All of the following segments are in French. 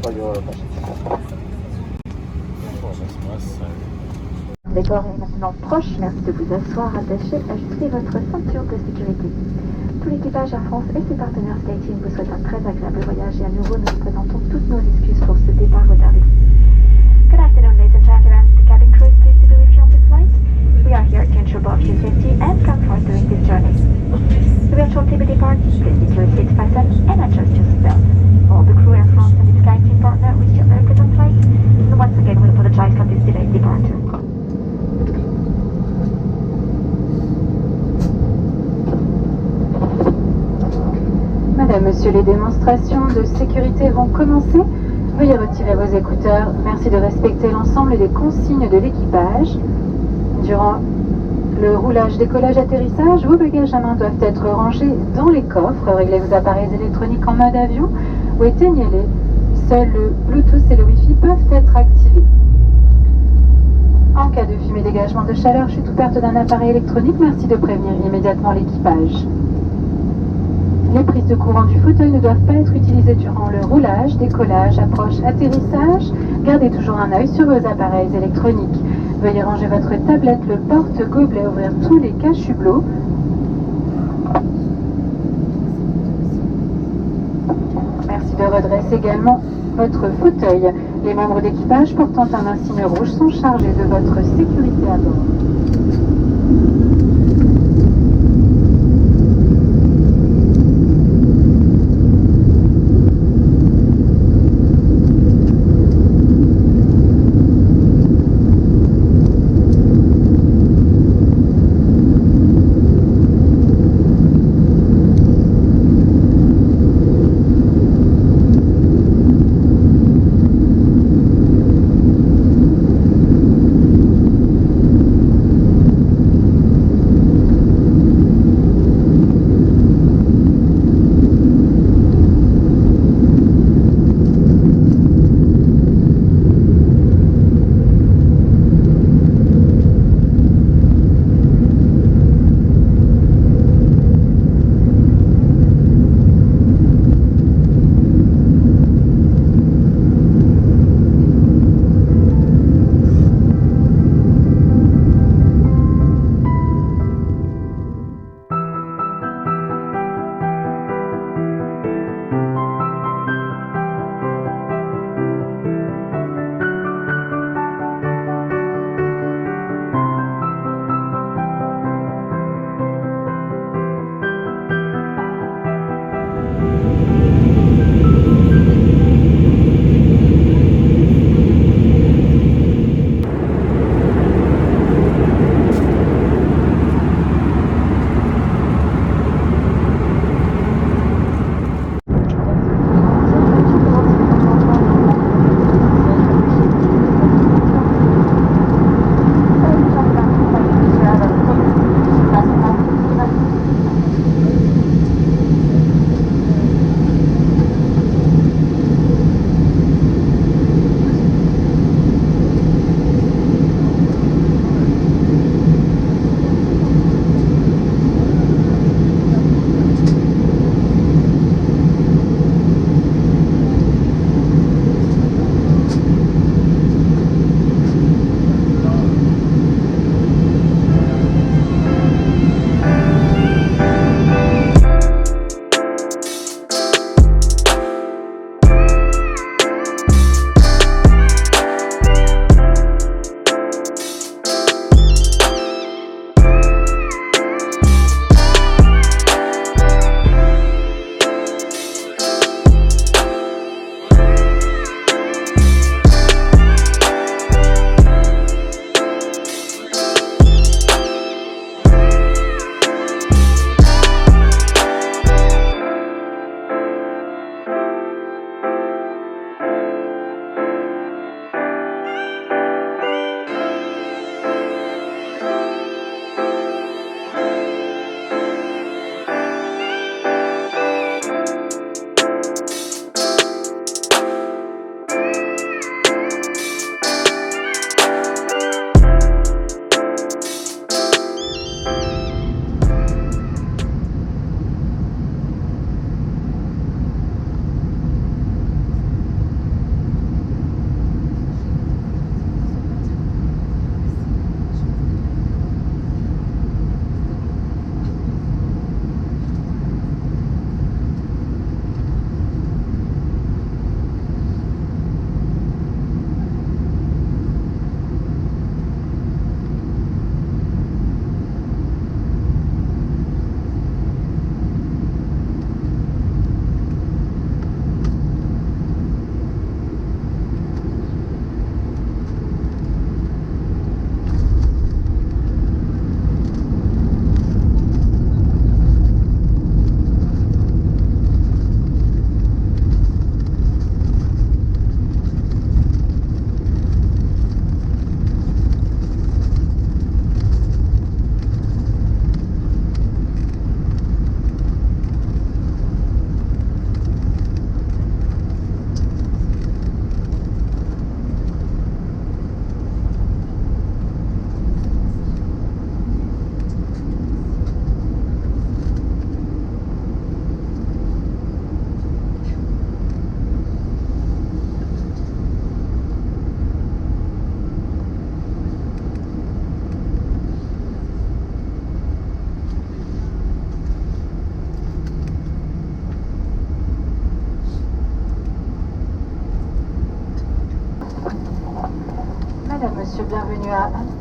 for your message. Le bord est maintenant proche. Merci de vous asseoir attaché. Ajustez votre ceinture de sécurité. Tout l'équipage Air France et ses partenaires SkyTeam vous souhaitent un très agréable voyage et à nouveau nous présentons toutes nos excuses pour ce départ retardé. Good afternoon, ladies and gentlemen. The cabin crew is pleased to be with you on this flight. We are here to ensure both your safety and comfort during this journey. We will shortly be departing. Please secure your seats fastened and adjust your seatbelt. All the crew, Air France and its SkyTeam partner wish you a very pleasant flight. And once again, we apologize for this delayed departure. Madame, Monsieur, les démonstrations de sécurité vont commencer. Veuillez retirer vos écouteurs. Merci de respecter l'ensemble des consignes de l'équipage. Durant le roulage, décollage, atterrissage, vos bagages à main doivent être rangés dans les coffres. Réglez vos appareils électroniques en mode avion ou éteignez-les. Seuls le Bluetooth et le Wi-Fi peuvent être activés. En cas de fumée, dégagement de chaleur, chute ou perte d'un appareil électronique, merci de prévenir immédiatement l'équipage. Les prises de courant du fauteuil ne doivent pas être utilisées durant le roulage, décollage, approche, atterrissage. Gardez toujours un œil sur vos appareils électroniques. Veuillez ranger votre tablette, le porte-gobelet, ouvrir tous les cache-hublots. Merci de redresser également votre fauteuil. Les membres d'équipage portant un insigne rouge sont chargés de votre sécurité à bord.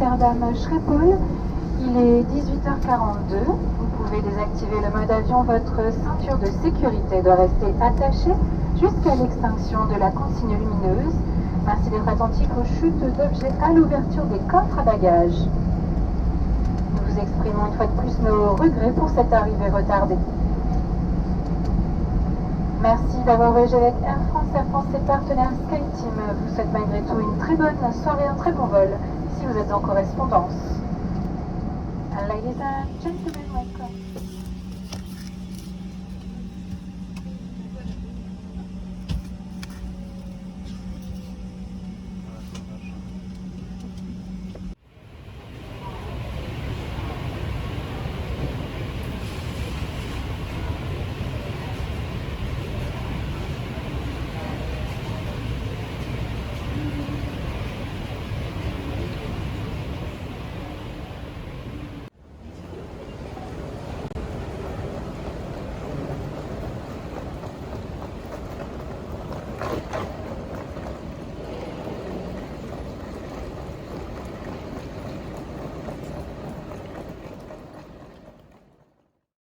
Amsterdam-Schiphol. Il est 18h42. Vous pouvez désactiver le mode avion. Votre ceinture de sécurité doit rester attachée jusqu'à l'extinction de la consigne lumineuse. Merci d'être attentif aux chutes d'objets à l'ouverture des coffres à bagages. Nous vous exprimons une fois de plus nos regrets pour cette arrivée retardée. Merci d'avoir voyagé avec Air France. Air France et partenaire SkyTeam vous souhaite malgré tout une très bonne soirée, un très bon vol si vous êtes en correspondance. Ladies and gentlemen, welcome.